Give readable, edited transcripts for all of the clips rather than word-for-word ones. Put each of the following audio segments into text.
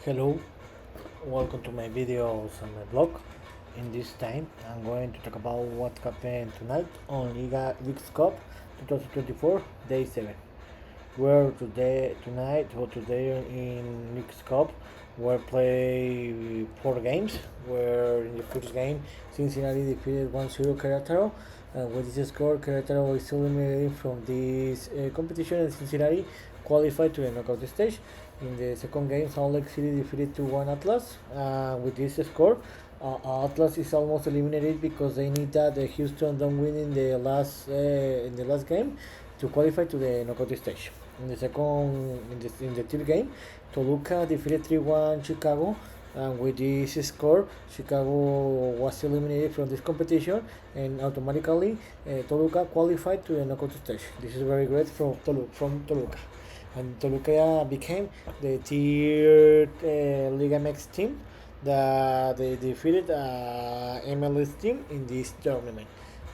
Hello, welcome to my videos on my blog. In this time, I'm going to talk about what happened tonight on League's Cup 2024 Day 7. Where tonight or today in League's Cup, we play 4 games. Where in the first game, Cincinnati defeated 1-0 Querétaro. And with this score, Querétaro is eliminated from this competition, and Cincinnati qualified to the knockout stage. In the second game, Salt Lake City defeated 2-1 Atlas. With this score, Atlas is almost eliminated because they need that Houston don't win in the last game to qualify to the knockout stage. In the third game, Toluca defeated 3-1 Chicago. And with this score, Chicago was eliminated from this competition, and automatically Toluca qualified to the knockout stage. This is very great from Toluca. And Toluca became the third Liga MX team that they defeated MLS team in this tournament.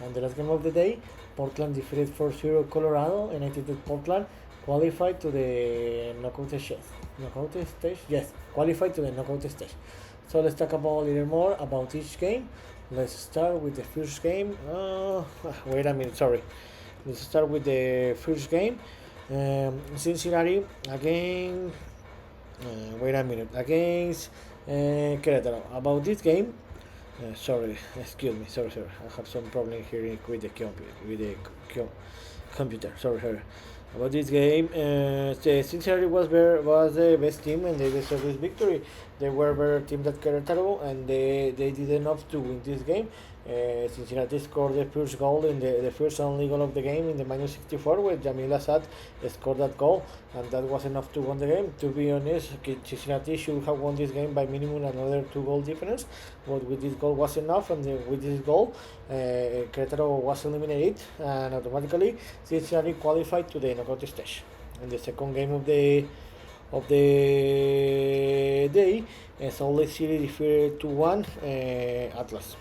And the last game of the day, Portland defeated 4-0 Colorado, and I think that Portland qualified to the knockout stage. Knockout stage? Yes, qualified to the knockout stage. So let's talk about a little more about each game. Let's start with the first game. Wait a minute, sorry. Let's start with the first game. Cincinnati again. Wait a minute. Against Querétaro. About this game. Sorry, excuse me. Sorry. I have some problem here with the computer. Sorry. About this game, Cincinnati was the best team, and they deserved this victory. They were a better team than Querétaro, and they did enough to win this game. Cincinnati scored the first goal in the first only goal of the game in the minus 64, where Jamil Assad scored that goal, and that was enough to win the game. To be honest, Cincinnati should have won this game by minimum another 2 goal difference, but with this goal was enough, and with this goal, Querétaro was eliminated, and automatically Cincinnati qualified to the knockout stage. In the second game of the day, Salt Lake City defeated 2-1 Atlas.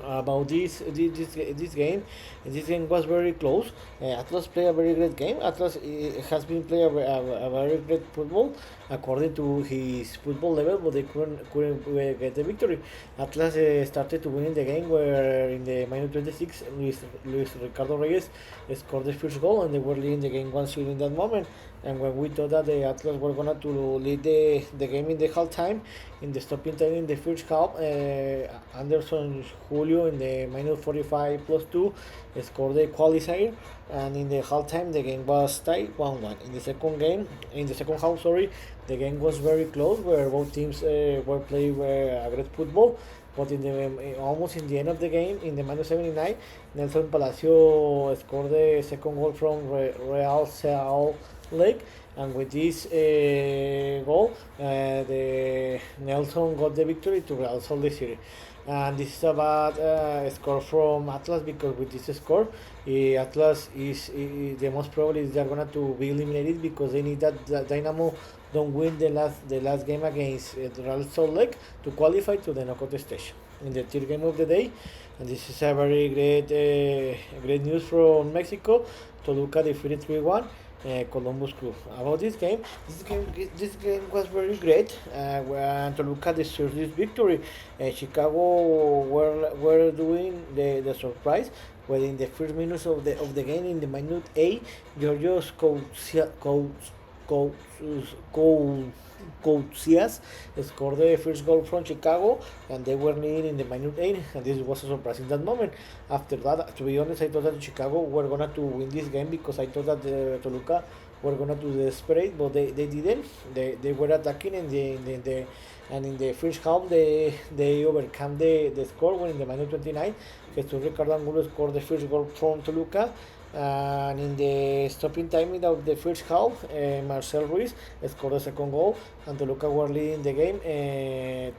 About this game, this game was very close. Atlas played a very great game. Atlas has been playing a very great football according to his football level, but they couldn't get the victory. Atlas started to win the game, where in the minute 26, Luis Ricardo Reyes scored the first goal, and they were leading the game 1-0 in that moment. And when we thought that the Atlas were gonna to lead the game in the half time, in the stopping time in the first half, Anderson Julio in the minus 45 plus 2 scored the equalizer, and in the half time the game was tied 1-1. In the second half, the game was very close, where both teams were playing a great football. But almost in the end of the game, in the minus 79, Nelson Palacio scored the second goal from Real Salt Lake, and with this goal, the Nelson got the victory to Real Salt Lake City. And this is a bad score from Atlas, because with this score, Atlas is the most probably they're gonna to be eliminated, because they need that Dynamo don't win the last game against Real Salt Lake to qualify to the knockout stage. In the third game of the day, and this is a very great news from Mexico, Toluca defeated 3-1 Columbus Crew. About this game was very great. When Toluca deserved this victory, Chicago were doing the surprise. Well, in the first minutes of the game, in the minute 8, Georgios Koutsias scored the first goal from Chicago, and they were leading in the minute 8, and this was a surprise in that moment. After that, to be honest, I thought that Chicago were gonna to win this game, because I thought that Toluca were gonna do desperate, but they didn't. They were attacking, and in the first half they overcome the score, when in the minute 29, Jesus Ricardo Angulo scored the first goal from Toluca. And in the stopping time of the first half, Marcel Ruiz scored the second goal, and Toluca were leading the game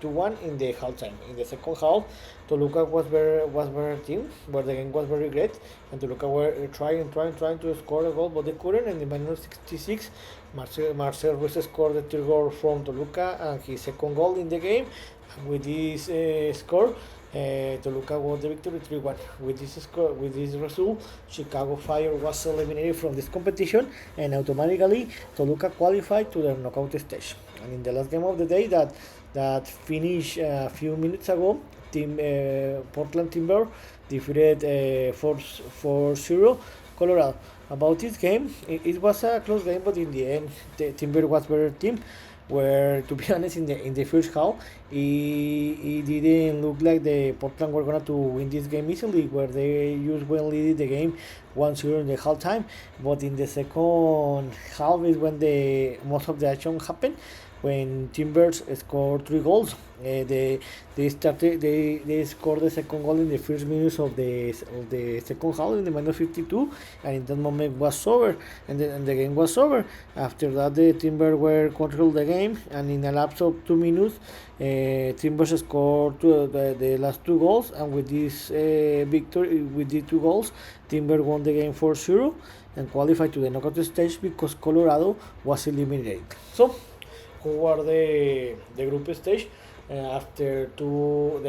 2-1 in the half time. In the second half, Toluca was better team, where the game was very great, and Toluca were trying to score a goal, but they couldn't. And in the minute 66, Marcel Ruiz scored the third goal from Toluca, and his second goal in the game. And with this score, Toluca won the victory 3-1. With this score, with this result, Chicago Fire was eliminated from this competition, and automatically Toluca qualified to the knockout stage. And in the last game of the day, that finished a few minutes ago, Portland Timber defeated 4-0 Colorado. About this game, it was a close game, but in the end, the Timber was better team. Where, to be honest, in the first half, it didn't look like the Portland were gonna to win this game easily. Where they usually lead the game 1-0 in the half time, but in the second half is when the most of the action happened. When Timbers scored 3 goals, they scored the second goal in the first minutes of the second half in the minus 52, and in that moment was over, and the game was over. After that, the Timbers were control the game, and in a lapse of 2 minutes, Timbers scored the last 2 goals, and with this victory, with the 2 goals, Timbers won the game 4-0 and qualified to the knockout stage because Colorado was eliminated. So, who are the group stage after two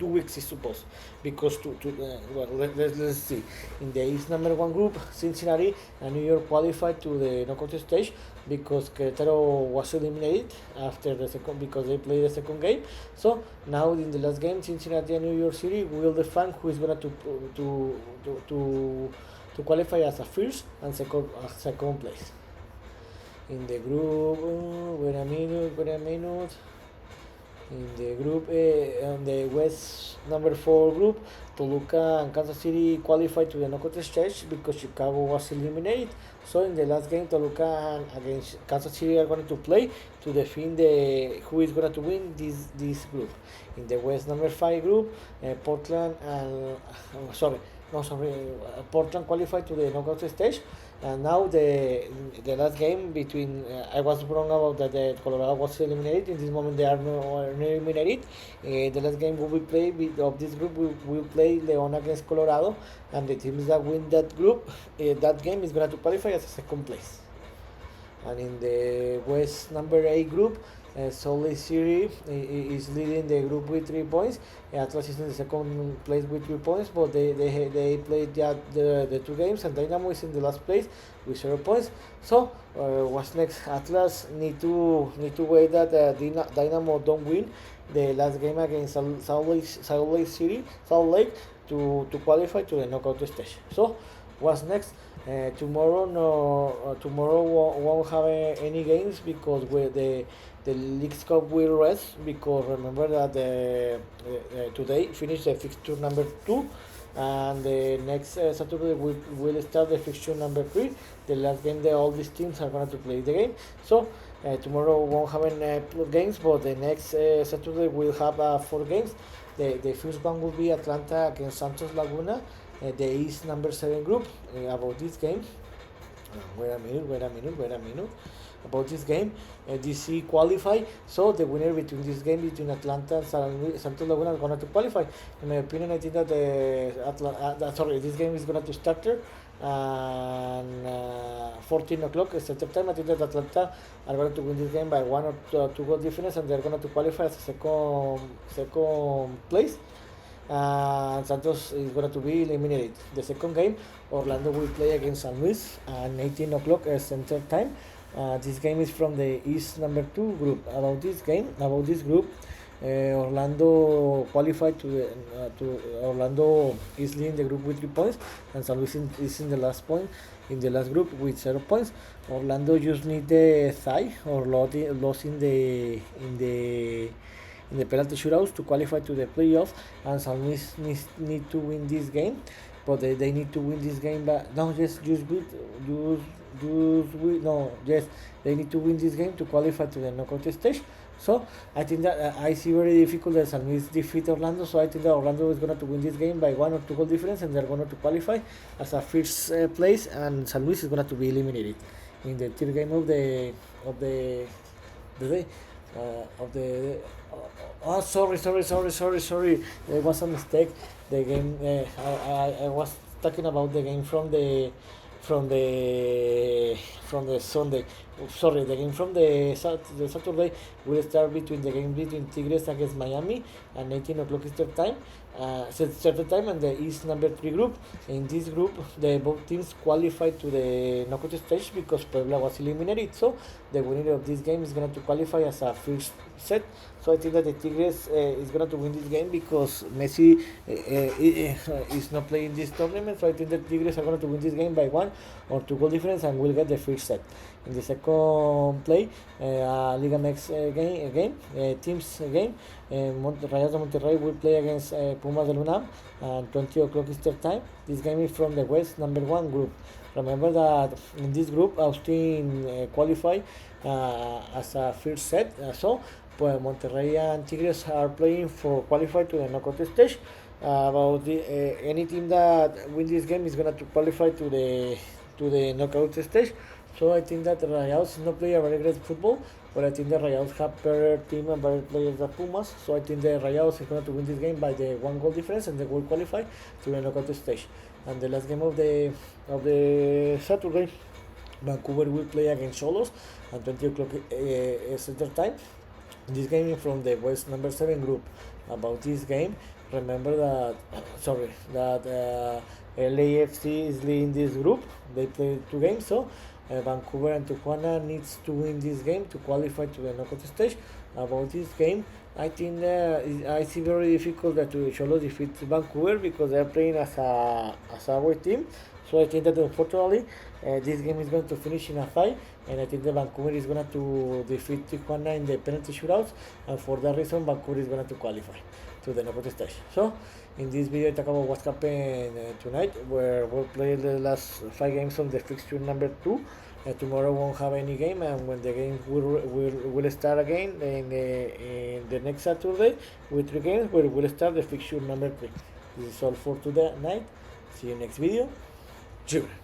weeks, I suppose, because let's see. In the East #1 group, Cincinnati and New York qualified to the knockout stage because Querétaro was eliminated after the second, because they played the second game. So now in the last game, Cincinnati and New York City will define who is gonna to qualify as a first and second place. In the group, wait a minute. In the group, on the West #4 group, Toluca and Kansas City qualified to the knockout stage because Chicago was eliminated. So in the last game, Toluca against Kansas City are going to play to define who is going to win this group. In the West #5 group, Portland qualified to the knockout stage. And now the last game between I was wrong about that the Colorado was eliminated. In this moment they are not eliminated. The last game we will play of this group we will play Leon against Colorado, and the teams that win that group, that game is going to qualify as a second place. And in the West #8 group, Salt Lake City is leading the group with 3 points. Atlas is in the second place with 3 points, but they played the 2 games, and Dynamo is in the last place with 0 points. So what's next? Atlas need to wait that Dynamo don't win the last game against Salt Lake to qualify to the knockout stage. So what's next? Tomorrow won't have any games because the League's Cup will rest, because remember that today finished the fixture #2, and the next Saturday will start the fixture #3. The last game, all these teams are going to play the game. So tomorrow won't have any games, but the next Saturday will have 4 games. The first one will be Atlanta against Santos Laguna, the East #7 group. About this game, wait a minute. About this game, DC qualify, so the winner between this game between Atlanta and Santos Laguna is going to qualify. In my opinion, I think that this game is going to start and 14 o'clock Central Time. I think that Atlanta are going to win this game by 1 or 2 goal difference, and they're going to qualify as a second place. Santos is going to be eliminated. The second game, Orlando will play against San Luis at 18 o'clock Central Time. This game is from the East #2 group. About this group, Orlando qualified to Orlando is leading the group with 3 points, and San Luis is in the last group with 0 points. Orlando just need the tie or loss in the penalty shootouts to qualify to the playoffs, and San Luis need to win this game, but they need to win this game. But no, they need to win this game to qualify to the knockout stage. So I think that I see very difficult that San Luis defeat Orlando. So I think that Orlando is going to win this game by 1 or 2 goal difference, and they're going to qualify as a first place, and San Luis is going to be eliminated in the third game of the day. Sorry. There was a mistake. The game. I was talking about the game from the from the Sunday. Sorry, the game from the Saturday will start between the game between Tigres against Miami at 18 o'clock Eastern time. Certain time, and the East number 3 group. In this group, the both teams qualified to the knockout stage because Puebla was eliminated. So the winner of this game is going to qualify as a first set. So I think that the Tigres is going to win this game because Messi is not playing this tournament. So I think that Tigres are going to win this game by 1 or 2 goal difference and will get the first set. In the second play, Liga MX teams game, Rayados de Monterrey will play against Pumas de Lunam at 20 o'clock Eastern time. This game is from the West number 1 group. Remember that in this group, Austin qualified as a first set. Monterrey and Tigres are playing for qualify to the knockout stage. About any team that win this game is gonna to qualify to the knockout stage. So I think that Rayados is not play a very great football, but I think the Rayados have better team and better players than Pumas. So I think the Rayados is going to win this game by the 1 goal difference and they will qualify to the knockout stage. And the last game of the Saturday, Vancouver will play against Xolos at 20 o'clock Center time. This game is from the West number 7 group. About this game, remember that LAFC is leading this group. They play 2 games, so Vancouver and Tijuana needs to win this game to qualify to the knockout stage. About this game, I think I see very difficult that Xolos defeat Vancouver because they are playing as a away team. So I think that unfortunately this game is going to finish in a tie, and I think that Vancouver is going to defeat Tijuana in the penalty shootouts, and for that reason Vancouver is going to qualify to the knockout stage. So in this video I talk about what happened tonight, where we'll play the last 5 games of the fixture number 2. Tomorrow won't have any game, and when the game will start again in the next Saturday with 3 games, where we'll start the fixture number 3. This is all for today night. See you next video. Cheers.